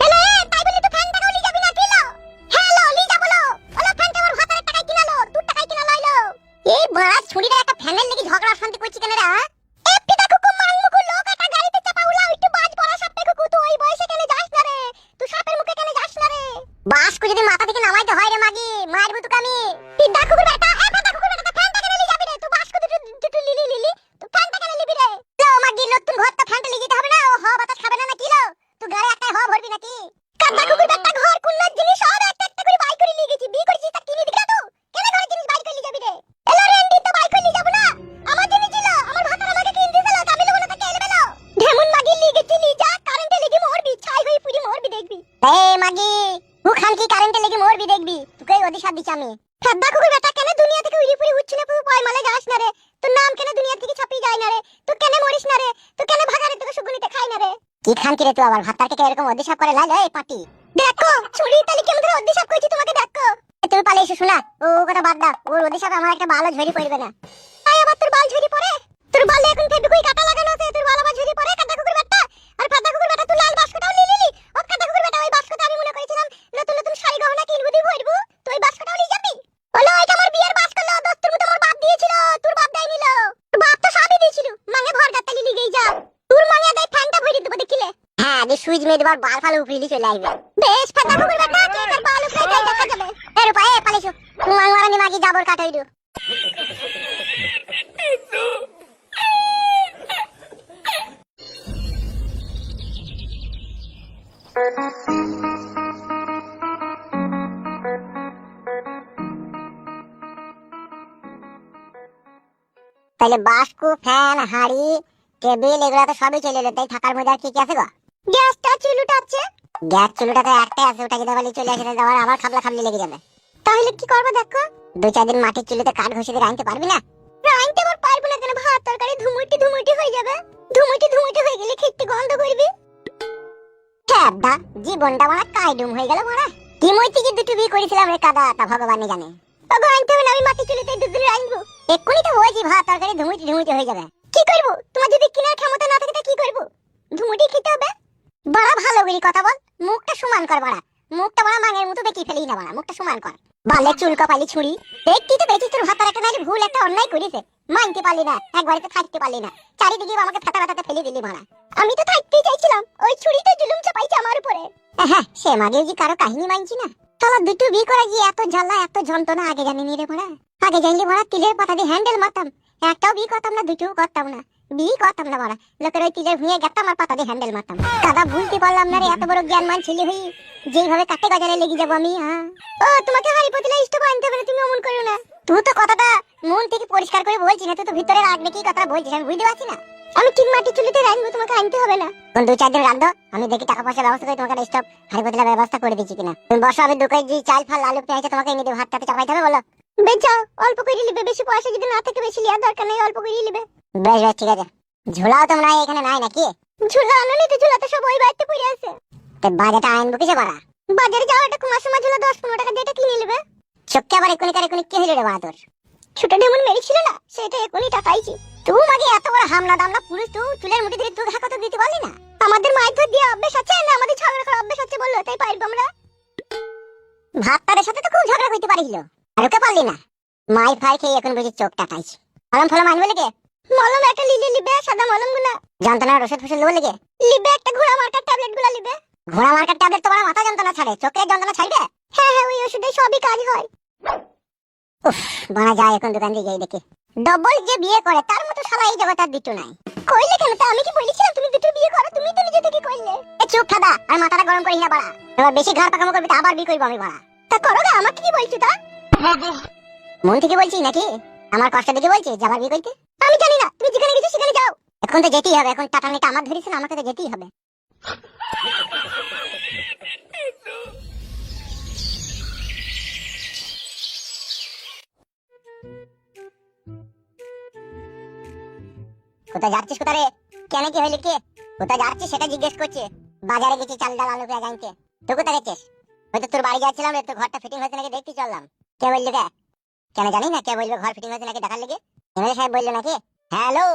এলে তাই বলি তো ফ্যানটা গলি যাবি না কিলো? হ্যালো লি যা বলো। ওলা ফ্যানটা আমার ভাতারে টাকায় কিনালো, 2 টাকায় কিনা লইলো। এই বড়া ছুরিটা একটা ফ্যানের লাগি ঝগড়া শান্তি করছি কেন রে? এ পিতা কুকু মাংমুকু লোক একটা গাড়িতে চাপা উলা একটু বাজ পড়া সাপে কুকু তুই ওই বয়সে কেন যাস না রে? তুই সাপের মুখে কেন যাস না রে? বাসকু যদি মাথা থেকে নামাইতে হয় রে মাগি, মারবো তোকে আমি। পিতা কুকুর বেটা, এ পিতা কুকুর বেটা ফ্যানটা কেন লি যাবি রে? তুই বাসকু দুটো লিলি তুই ফ্যানটা কেন লিবি রে? লো মাগি নতুন ঘর তো ফ্যানটা লিয়ে যেতে হবে না? ও হ বাতাস খাবে না কিলো? তুই গায়ে একটা হ ভরবি নাকি? কাদা কুকুর বেটা ঘর কুন্নার জিনিস সব একটা একটা করে বাই করে নিয়ে গেছি। বি করেছিস তা কিনে দিবি না তুই? কেন ঘরের জিনিস বাই করে নিয়ে যাবি রে? এলো রেন্ডি তো বাই করে নিয়ে যাব না। আমার জিনিস ছিল, আমার ভাতার আমাকে কিনে দিছিল, আমি লব না তাকে এলে বেলো। ঢেমন মাগি লিয়ে গেছি লি যা কারেন্টে লেগে মরবি, ছাই হয়ে পুরি মরবি দেখবি। এ মাগি ও খান কি কারেন্টে লেগে মরবি দেখবি। তোকে অধিশাপ দিছি আমি। কাদা কুকুর বেটা কেন দুনিয়া থেকে উড়ি পুরি উঠছ না? তুই পায় মালে যাস না রে? তোর নাম কেন দুনিয়া থেকে ছাপিয়ে যায় না রে? তুই কেন মরিস না রে? তুই কেন ভাগারে তোকে সুগুনিতে খাই না রে? কি খান কি রে তুই আবার ভাতারকে কে এরকম অধিশাপ করে লাইলো? এই পাটি দেখো ছুরি তালি কেমন ধরে অধিশাপ কইছি তোমাকে দেখো। তুমি পালে এসে শোনা ও কথা বাদ দাও। ওর অধিশাপে আমার একটা বালও ঝরি পড়বে না। আয় আবার তোর বাল ঝরি পড়ে? তোর বালে এখন ফেবিকুই কাটা লাগানো আছে, তোর বাল আবার ঝরি পড়ে? কাদা কুকুর বেটা আর ফাদা কুকুর বেটা তুই লাল বাস্কটাও লিলি। ও কাদা কুকুর বেটা ওই বাস্কটা আমি মনে করেছিলাম নতুন নতুন শাড়ি গহনা কিনবো দি ভরবো, তুই বাস্কটাও নিয়ে যাবি? ওলো এটা আমার বিয়ের বাস্ক লো, দস্তুর মতো আমার বাপ দিয়েছিল, তোর বাপ দেয় নিল। তোর বাপ তো সবই দিয়েছিল, মাঙ্গে ভর গাতালি লিগেই যা। তোর মাঙ্গে দেয় ফ্যানটা ভরি দেবো দেখিলে। হ্যাঁ যে সুইচ মেরে দেবার বাল ফাল উপরে চলে আসবে। বেশ ফাদা কুকুর বেটা কে তার বাল উপরে দেয় দেখা যাবে। এর পায়ে পালিছো তুই মাংমারানি মাগি জাবর কাটাইডু। তাহলে বাস্কু ফ্যান হাড়ি টেবিল এগুলা তো সবই চলে এলো, তাই থাকার মধ্যে আর কি কি আছে গো? গ্যাসটা চুলুটা আছে। গ্যাস চুলুটা তো একটাই আছে, ওটা যদি বলি চলে আসে যাওয়ার আবার খাবলা খাবলি লেগে যাবে। তাহলে কি করবে দেখো? 2-4 দিন মাটির চুলিতে কাঠ ঘষে দিয়ে রাঁধতে পারবি না? রাঁধতে আবার পারবো না কেন? ভাত তরকারি ধুমুটি ধুমুটি হয়ে যাবে। ধুমুটি ধুমুটি হয়ে গেলে খেতে গন্ধ করবি। হ্যাঁ জীবনটা মারা কাইডুম হয়ে গেল মারা। কি মইতে কি দুটো বিয়ে করেছিলাম রে কাদা, তা ভগবানই জানে। তবে আনতে হবে না, আমি মাটির চুলিতে দুধ রাঁধবো। এক্ষুনি তো হয়েছি, ভাত তরকারি ধুমুটি ধুমুটি হয়ে যাবে। কি করব? তোমার যদি কেনার ক্ষমতা না থাকে তা কি করব? ধুমুটি খেতে হবে। বড়া ভালো করে কথা বল, মুখটা সমান কর বড়া। মুখটা বড়া মাঙের মতো দেখি ফেলি না বড়া, মুখটা সমান কর। বালে চুল কপালি ছুরি দেখতি তো বেশি তোর ভাতার একটা নাইলে ভুল একটা অন্যায় করেছে, মানতে পারলি না, একবারে তো থাকতে পারলি না, চারিদিকে আমাকে ফাটা ফাটাতে ফেলে দিলি বড়া। আমি তো থাকতেই চাইছিলাম, ওই ছুরিটা জুলুম চাপাইছে আমার উপরে। হ্যাঁ সে মাগেও যে কারো কাহিনী মানছি না। তাহলে দুটো বিয়ে করা গিয়ে এত জ্বালা এত যন্ত্রণা আগে জানিনি রে বড়া। আগে জানলে বড়া তিলের পাতা দিয়ে হ্যান্ডেল মারতাম, একটাও বিয়ে করতাম না, দুটোও করতাম না, বিয়ে করতাম না বড়া। লোকের ওই তিলের ভুঁয়ে গেতাম আর পাতা দিয়ে হ্যান্ডেল মারতাম। দাদা ভুলতে পারলাম না রে, এত বড় জ্ঞান মান ছেলে হই যেইভাবে কাটে গজালে লেগে যাবো আমি। হ্যাঁ ও তোমাকে হাড়ি পতিলে স্টোভ আনতে হবে না, তুমি অমন করো না। তুই তো কথাটা মন থেকে পরিষ্কার করে বলছিস না, তুই তো ভিতরে রাগ রেখেই কথা বলছিস, আমি বুঝতে পারছি না। আমি ঠিক মাটির চুলিতে রাখবো, তোমাকে আনতে হবে না। কোন 2-4 দিন রাখো, আমি দেখি টাকা পয়সা ব্যবস্থা করে তোমাকে স্টোভ হাড়ি পতিলের ব্যবস্থা করে দিচ্ছি কিনা। তুমি বসো, আমি দোকানে যে চাল ফাল আলু পেঁয়াজ তোমাকে এনে দেবো, হাতটাতে চাপাইতে হবে বলো। বেচাও অল্প করে নিবে, বেশি পয়সা যদি না থাকে বেশি লিয়ার দরকার নেই, অল্প করে নিবে। বেশ বেশ ঠিক আছে। ঝোলাও তোমরা এখানে নাই নাকি? ঝোলা আনলি তো, ঝোলা তো সব ওই বাড়িতে পড়ে আছে। তো বাজারটা আনবো কিসে বাড়া? বাজারে যাও একটা কুমার সময় ঝোলা 10-15 টাকা দিয়ে কিনে নেবে। চোখকে আবার এখনই কি হলো রে বাদর? ছোট ডেমন মেরেছিল না, সেটা এখনই টাকাইছি। তুই মাগে এত বড় হামলা দামলা পুরুষ, তুই চুলের মুঠি দিয়ে তুই ঘাকা তো দিতে পারলি না। আমাদের মায়ের ধর দিয়ে অভ্যেস আছে না, আমাদের ঝগড়া করার অভ্যেস আছে বললো, তাই পারবো আমরা। ভাতটারের সাথে তো খুব ঝগড়া করতে পারিছিল, আর ওকে পারলি না। মাই ফাই খেয়ে এখন বুঝি চোখ টাকাইছি। মলম ফলম আনবে লেগে? মলম একটা লিবে, সাদা মলম গুলা। যন্ত্রণার ওষুধ ফসল দেবো লেগে? লিবে একটা ঘোড়া মার্কার ট্যাবলেট গুলা লিবে। ঘোড়া মার্কার ট্যাবলেট তোমার মাথা যন্ত্রণা ছাড়ে, চোখের যন্ত্রণা ছাড়বে? হ্যাঁ ওই ওষুধে সবই কাজ হয়। উফ বানা যায় এখন দোকান দিয়ে যাই দেখি। ডবল যে বিয়ে করে তার মতো শালা এই জগতে আর দুটো নাই। কইলে কেন? তা আমি কি বলেছিলাম তুমি দুটো বিয়ে করো? তুমি তো নিজে থেকে কইলে। এ চুপ থাদা, আর মাথাটা গরম করিস না বাড়া। এবার বেশি ঘর পাকামো করবি তো আবার বিয়ে করব আমি বাড়া। তা করো না, আমাকে কি বলছো তা? মন থেকে বলছি নাকি? আমার কষ্ট দেখে বলছি যাবার বিয়ে করতে? আমি জানি না, তুমি যেখানে গেছো সেখানে যাও। এখন তো যেতেই হবে, এখন টাটা নিটা আমার ধরেছে না, আমাকে তো যেতেই হবে। কোথায় যাচ্ছিস? কোথায়? কেন কি হইলে কি? কোথায় যাচ্ছিস সেটা জিজ্ঞেস করছি। বাজারে গেছি চাল ডাল আলু পেঁয়াজ আনতে। তুই কোথায় গেছিস? হয়তো তোর বাড়ি যাচ্ছিলাম, তোর ঘরটা ফিটিং হয়েছে নাকি দেখতে চললাম। কে বললি? কে কেন জানি না, কে বলবে ঘর ফিটিং হয়েছে নাকি দেখার লেগে? এমএলএ সাহেব বললো নাকি? হ্যালো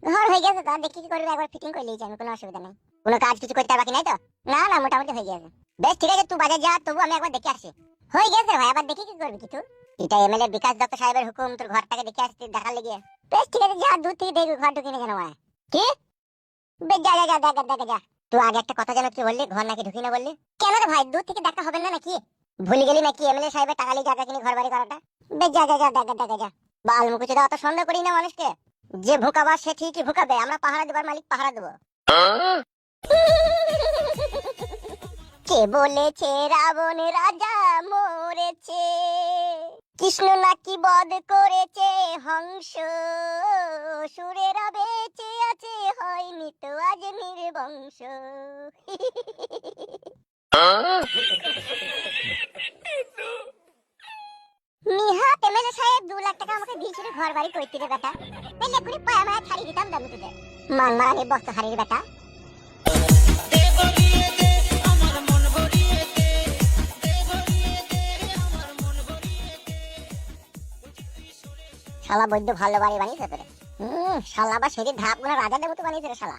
ঘর হয়ে গেছে, তা দেখি কি করবে, একবার ফিটিং করে নিয়েছি আমি, কোনো অসুবিধা নেই। কোনো কাজ কিছু করতে বাকি নাই তো? না না, মোটামুটি হয়ে গেছে। বেশ ঠিক আছে, তুই বাজার যা, তবু আমি একবার দেখে আসি। হয়ে গেছে ভাই, আবার দেখি কি করবি কি তুই? এটা এমএলএ বিকাশ দত্ত সাহেবের হুকুম, তোর ঘরটাকে দেখে আসতে দেখার লেগে। বেশ ঠিক আছে, যা দূর থেকে দেখবি ঘর ঢুকিনি কেন ভাই? কি? বেশ যা যা যা, দেখ দেখ যা। তুই আগে একটা কথা যেন কি বললি, ঘর নাকি ঢুকি না বললি? কেন রে ভাই, দূর থেকে দেখা হবে না নাকি? ভুলে গেলি নাকি এমএলএ সাহেবের টাকা নিয়ে জায়গা কিনে ঘর বাড়ি করাটা? বেশ যা যা যা, দেখ দেখ যা। বাল মুকুচি দা, অত সন্দেহ করি না মানুষকে। যে ভুকাবা সে ঠিকই ভুকাবে, আমরা পাহারা দেবার মালিক পাহারা দেবো। কে বলেছে রাবণ রাজা মরেছে? কৃষ্ণ নাকি বধ করেছে হংস? সুরেরা বেঁচে আছে, হয়নি তো আজ নির্বংশ। নিহাত এমএলএ সাহেব 2 লাখ টাকা আমাকে দিয়েছিল ঘর বাড়ি করতে রে বেটা। তাহলে পুরি পায়া মায়া ছাড়িয়ে দিতাম দাম তোদের। মান মারানি বস্তা হারিয়ে বেটা। শালা বৈদ্য ভালো বাড়ি বানিয়েছে তোরে। শালা বা সেদিন ধাপ গুলো রাজা দেবো তো বানিয়েছে রে শালা।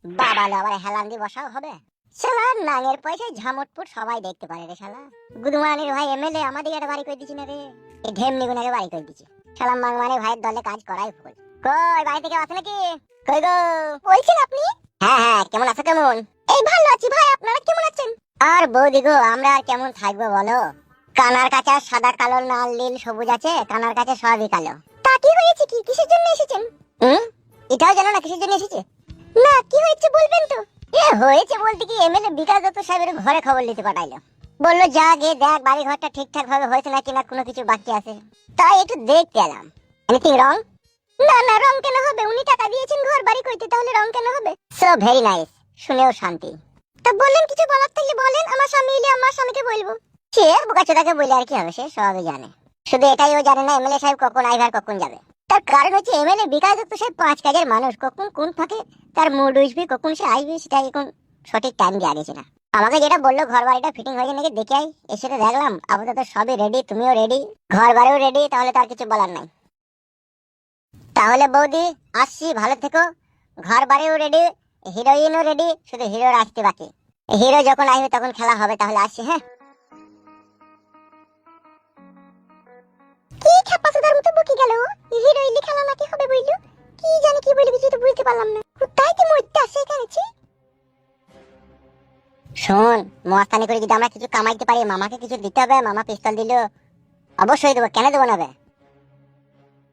বাবা আবার হেলান দিয়ে বসাও হবে। শালা নাঙের পয়সায় ঝামটপুট সবাই দেখতে পারে রে শালা। গুদমানির ভাই এমএলএ আমাদের একটা বাড়ি করে দিছি না রে। এই ঢেমনি গুনাকে বাড়ি করে দিছি। শালা মাংমানি ভাইয়ের দলে কাজ করাই ভুল। কই বাড়ি থেকে আসে নাকি? কই গো বলছেন আপনি? হ্যাঁ হ্যাঁ, কেমন আছো? কেমন? এই ভালো আছি ভাই, আপনারা কেমন আছেন? আর বৌদি গো, আমরা আর কেমন থাকবো বলো? কানার কাছে সাদা কালো লাল নীল সবুজ আছে, কানার কাছে সবই কালো। তা কি হয়েছে, কি কিসের জন্য এসেছেন? এটাও জানো না কিসের জন্য এসেছে? না, কি হয়েছে বলবেন তো? এ হয়েছে বলতে কি, এমএলএ বিকাশ দত্ত সাহেবের ঘরে খবর নিতে পাঠাইলো। বললো যা গিয়ে দেখ বাড়ি ঘরটা ঠিকঠাক ভাবে হয়েছে নাকি, না কোনো কিছু বাকি আছে। তাই একটু দেখতে এলাম। Anything wrong? না না, রং কেন হবে? উনি টাকা দিয়েছেন ঘর বাড়ি করতে, তাহলে রং কেন হবে? সো ভেরি নাইস, শুনেও শান্তি। তা বললেন কিছু বলার থাকলে বলেন, আমার স্বামী এলে আমার স্বামীকে বলবো। সে বোকাচোদাকে বলে আর কি হবে, সে সবই জানে। শুধু এটাই ও জানে না এমএলএ সাহেব কখন আইবে আর কখন যাবে। তার কারণ হচ্ছে এমএলএ বিকাশ দত্ত সাহেব 5 কাজের মানুষ, কখন কোন ফাঁকে তার মুড উঠবে, কখন সে আইবে, সেটা এখন সঠিক টাইম দিয়ে আগেছে না। আমাকে যেটা বললো ঘর বাড়িটা ফিটিং হয়েছে নাকি দেখে আই, এসে তো দেখলাম আপাতত সবই রেডি, তুমিও রেডি, ঘর বাড়িও রেডি, তাহলে তার কিছু বলার নাই। তাহলে বৌদি আসছি, ভালো থেকো। ঘর বাড়িও রেডি, হিরোইনও রেডি, শুধু হিরোর আসতে বাকি। হিরো যখন আসবে তখন খেলা হবে, তাহলে আসছি। হ্যাঁ, কি ছাপাসুদার মতো বকি গেল। হিরোইনই খেলা নাকি হবে বইলো? কি জানি কি বলে, কিছু তো বুঝতে পারলাম না। কোথায় কি মরতে আসে এখানে? শোন, মস্তানি করে যদি আমরা কিছু কামাইতে পারি, মামাকে কিছু দিতে হবে। মামা পিস্তল দিল, অবশ্যই দেবো, কেন দেবো না বে?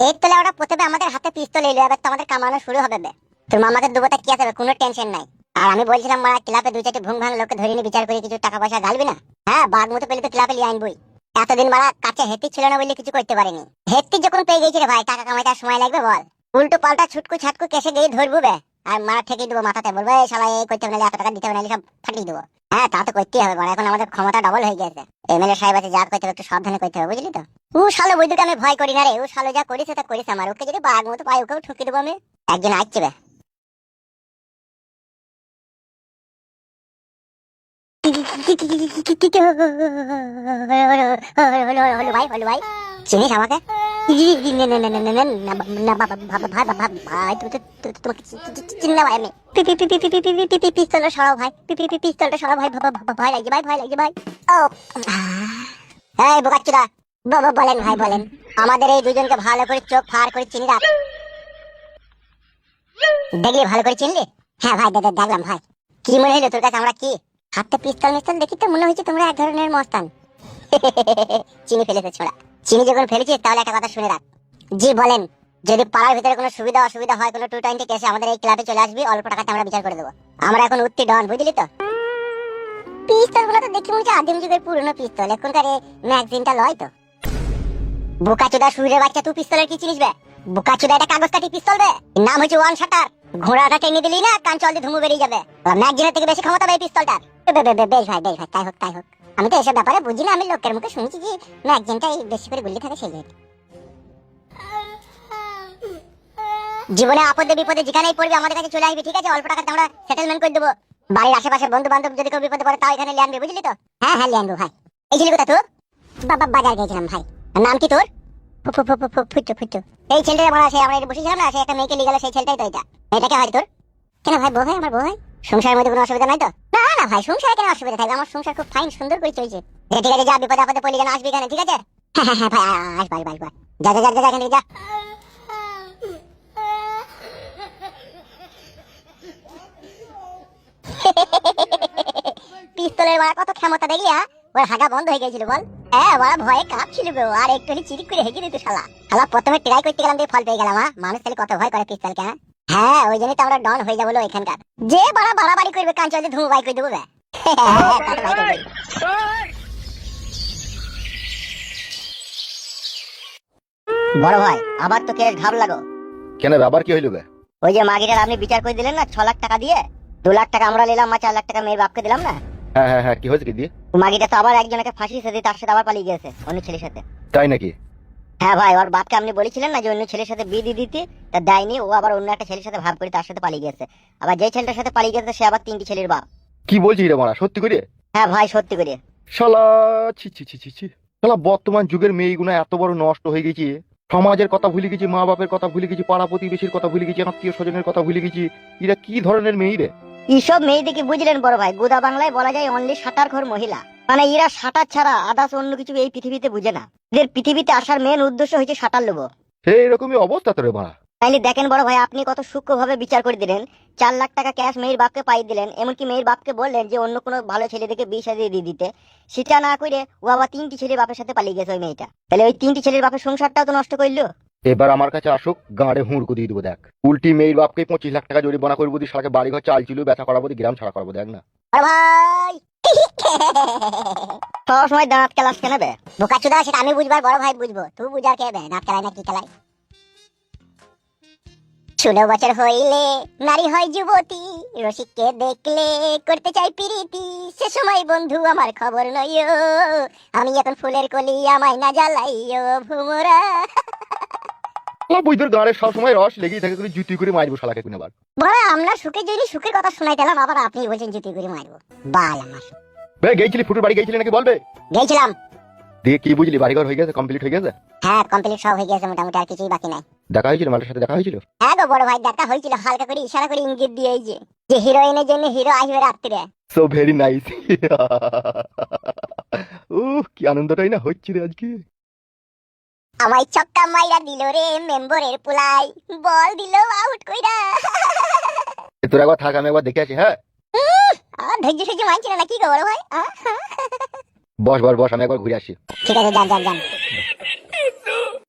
এর তলে ওরা প্রথমে আমাদের হাতে পিস্তল এলো, এবার তো আমাদের কামানো শুরু হবে বে। তোর মামাকে দেবো, তা কি আছে, কোনো টেনশন নাই। আর আমি বলছিলাম মারা ক্লাবে 2-4টি ভুং ভাং লোককে ধরে নিয়ে বিচার করে কিছু টাকা পয়সা গালবি না? হ্যাঁ, বাঘ মতো পেলে তো ক্লাবে লিয়ে আনবই। এতদিন মারা কাছে হেতি ছিল না বলে কিছু করতে পারিনি। হেতি যখন পেয়ে গেছি রে ভাই, টাকা কামাইতে আর সময় লাগবে বল? উল্টো পাল্টা ছুটকু ছাটকু কেসে গিয়ে ধরবো বে, আর মারা ঠেকিয়ে দেবো মাথাতে, বলবো এই শালা এই করতে হবে না, এত টাকা দিতে হবে না, সব ফাটিয়ে দেবো। হ্যাঁ, তা তো করতেই হবে, এখন আমাদের ক্ষমতা ডবল হয়ে গেছে। এমএলএ সাহেব আছে, যা করতে হবে একটু সাবধানে করতে হবে, বুঝলি তো? ও শালো বৈদ্যুকে আমি ভয় করি না রে, ও শালো যা করেছে তা করেছে আমার। ওকে যদি বাঘ মতো পাই, ওকেও ঠুকিয়ে দেবো আমি। একদিন আসছে বে। হলো ভাই, হলো ভাই, চিনিস আমাকে? ভাই তোমাকে চিনি না ভাই আমি। পিস্তলটা সরাও ভাই, পিস্তলটা সরাও ভাই, ভয় লাগছে ভাই, ভয় লাগছে ভাই। ও এই বোকাচ্চুদা, বলেন ভাই বলেন। আমাদের এই দুজনকে ভালো করে চোখ ফার করে চিনি রাখ। দেখলি ভালো করে চিনলি? হ্যাঁ ভাই, দেখলাম ভাই। কি মনে হলো তোর কাছে আমরা কি? হাতে পিস্তল মিস্তল দেখি তো মনে হচ্ছে তোমরা এক ধরনের মস্তান। চিনি ফেলেছে ছোড়া। চিনি যখন ফেলেছিস তাহলে একটা কথা শুনে রাখ। জি বলেন। যদি পাড়ার ভিতরে কোনো সুবিধা অসুবিধা হয়, কোনো 220 কেসে আমাদের এই ক্লাবে চলে আসবি, অল্প টাকাতে আমরা বিচার করে দেবো। আমরা এখন উত্তি ডন, বুঝলি তো? পিস্তল গুলো তো দেখি মনে হচ্ছে আদিম যুগের পুরনো পিস্তল, এখনকার ম্যাগজিনটা লয় তো। বোকাচোদা সুরের বাচ্চা, তুই পিস্তলের কি চিনিস বে? বোকাচোদা, এটা কাগজ কাটি পিস্তল বে, নাম হচ্ছে ওয়ান শাটার। ঘোড়াটা টেনে দিলি না, কান চল দিয়ে ধুমু বেরিয়ে যাবে। ম্যাগজিনের থেকে বেশি ক্ষমতা পাবে এই পিস্তলটার। বেশ ভাই, বেশ ভাই, তাই হোক তাই হোক। আমি তো এসব ব্যাপারে বুঝি না, আমি লোকের মুখে শুনছি যে ম্যাগজিনটা বেশি করে গুলি থাকে, সেই জন্য। জীবনে আপদে বিপদে যেখানেই পড়বি আমাদের কাছে চলে আসবি, ঠিক আছে? অল্প টাকাতে আমরা সেটেলমেন্ট করে দেবো। বাড়ির আশেপাশে বন্ধু বান্ধব যদি কেউ বিপদে পড়ে, তাও এখানে লিয়ে আনবি, বুঝলি তো? হ্যাঁ হ্যাঁ, লিয়ে আনবো ভাই। এই ছেলে কোথা তোর? বাজার গেছিলাম ভাই। নাম কি তোর? ফুটু। এই ছেলেটা আমরা বসেছিলাম না, সে একটা মেয়েকে লিয়ে গেল, সেই ছেলেটাই তো এটা। মেয়েটাকে হয় তোর? কেন ভাই বউ ভাই, আমার বউ ভাই সংসারের মধ্যে কোনো অসুবিধা নাই তো? না না ভাই, সংসারে কেন অসুবিধা থাকবে, আমার সংসার খুব ফাইন সুন্দর করে চলছে। ঠিক আছে, যা বিপদে আপদে পড়লি কেন আসবি কেন, ঠিক আছে? হ্যাঁ হ্যাঁ ভাই, আসবো আসবো আসবো। যা যা যা যা, এখান থেকে যা। পিস্তলের মারা কত ক্ষমতা দেখলি, হ্যাঁ? ওর হাগা বন্ধ হয়ে গেছিল বল। হ্যাঁ, বড় ভয়ে কাঁপছিল গো, আর একটু চিরিক করে হেগে দিত শালা। শালা প্রথমে ট্রাই করতে গেলাম, দিয়ে ফল পেয়ে গেলাম। মানুষ তাহলে কত ভয় করে পিস্তলকে, হ্যাঁ? হ্যাঁ, ওই জন্যই তো আমরা ডন হয়ে যাবো এখানকার। যে বাড়াবাড়ি করবে কান চলতে ধুমু বাই করে দেবো। বড় ভাই, আবার তো কেস ঘাব লাগো। কেন আবার কি হইল বে? ওই যে মাগিটার আপনি বিচার করে দিলেন না 6 লাখ টাকা দিয়ে, 2 লাখ টাকা আমরা নিলাম, 4 লাখ টাকা মেয়ের বাপকে দিলাম না। হ্যাঁ হ্যাঁ হ্যাঁ, কি হয়েছে কি দিয়ে? মাগিটা তো আবার একজনকে ফাঁসিয়েছে, দিয়ে তার সাথে আবার পালিয়ে গেছে অন্য ছেলের সাথে। তাই নাকি? হ্যাঁ ভাই, ওর বাপকে আপনি বলেছিলেন না যে অন্য ছেলের সাথে বিয়ে দিয়ে দিতে, তা দেয়নি। ও আবার অন্য একটা ছেলের সাথে ভাব করে তার সাথে পালিয়ে গেছে। আবার যে ছেলেটার সাথে পালিয়ে গেছে সে আবার 3টি ছেলের বাপ। কি বলছিস রে মারা, সত্যি করে? হ্যাঁ ভাই, সত্যি করে। শালা ছি ছি ছি ছি ছি, শালা বর্তমান যুগের মেয়েগুনা এত বড় নষ্ট হয়ে গেছে। সমাজের কথা ভুলে গেছি, মা বাপের কথা ভুলে গেছি, পাড়া প্রতিবেশীর কথা ভুলে গেছি, আত্মীয় স্বজনের কথা ভুলে গেছি। এরা কি ধরনের মেয়ে রে? এইসব মেয়েদেরকে বুঝলেন বড় ভাই, গোদা বাংলায় বলা যায় অনলি 7 ঘর মহিলা। মানে এরা 7 ছাড়া আদার্স অন্য কিছু এই পৃথিবীতে বুঝে না। এদের পৃথিবীতে আসার মেন উদ্দেশ্য হচ্ছে 7 লোভ। এরকমই অবস্থা তো রে মারা। তাইলে দেখেন বড় ভাই, আপনি কত সূক্ষ্মভাবে বিচার করে দিলেন। 4 লাখ টাকা ক্যাশ মেয়ের বাপকে পাই দিলেন, এমনকি মেয়ের বাপকে বললেন যে অন্য কোনো ভালো ছেলে দেখে বিয়ে সাজিয়ে দিয়ে দিতে। সেটা না করে ও আবার 3টি ছেলের বাপের সাথে পালিয়ে গেছে ওই মেয়েটা। তাহলে ওই 3টি ছেলের বাপের সংসারটাও তো নষ্ট করলো। এবার আমার কাছে আসুক, গাঁড়ে হুঁড়কো দিয়ে দেবো দেখ। উল্টি মেয়ের বাপকে 25 লাখ টাকা জরিমানা করবো, দিয়ে শালাকে বাড়ি ঘর চাল ছিল ব্যথা করাবো, দিয়ে গ্রাম ছাড়া করবো, দেখ না। বড় ভাই সব সময় দাঁত কেলাস কেন বে? বোকাচোদা, সেটা আমি বুঝবার বড় ভাই বুঝবো, তুই বুঝার কে বে? দাঁত কেলায় না কি কেলায়? 16 বছর হইলে নারী হয় যুবতী, রসিককে দেখলে করতে চাই প্রীতি। সে সময় বন্ধু আমার খবর নইও, আমি এখন ফুলের কলি, আমায় না জ্বালাইও ভুমরা। বইদের গাঁড়ে সবসময় রস লেগেই থাকে, করে জুতি করে মারবো শালাকে কোনবার। বড় আমরা সুখের জন্য সুখের কথা শোনাইতেলাম, আবার আপনি বলছেন জুতি করে মারবো। বাল আমার। বে গেছিলি ফুটুর বাড়ি গেছিলি নাকি বলবে? গেছিলাম। দিয়ে কি বুঝলি, বাড়িঘর হয়ে গেছে, কমপ্লিট হয়ে গেছে? হ্যাঁ, কমপ্লিট সব হয়ে গেছে মোটামুটি, আর কিছুই বাকি নাই। দেখা হয়েছিল মালটার সাথে, দেখা হয়েছিল? হ্যাঁ গো বড় ভাই, দেখা হয়েছিল, হালকা করে ইশারা করে ইঙ্গিত দিয়ে যে হিরোইনের জন্য হিরো আসবে রাত্রে। So very nice. কি আনন্দটাই না হচ্ছে রে আজকে। আমায় ছক্কা মাইরা দিল রে মেম্বরের পুলাই, বল দিল আউট কইরা। তোর একবার থাক, আমি একবার দেখে আসি। হ্যাঁ, আর ধৈর্য সহ্য মানছিল না কি গো বড় ভাই? বস বস বস, আমি একবার ঘুরে আসি। ঠিক আছে, যান যান যান।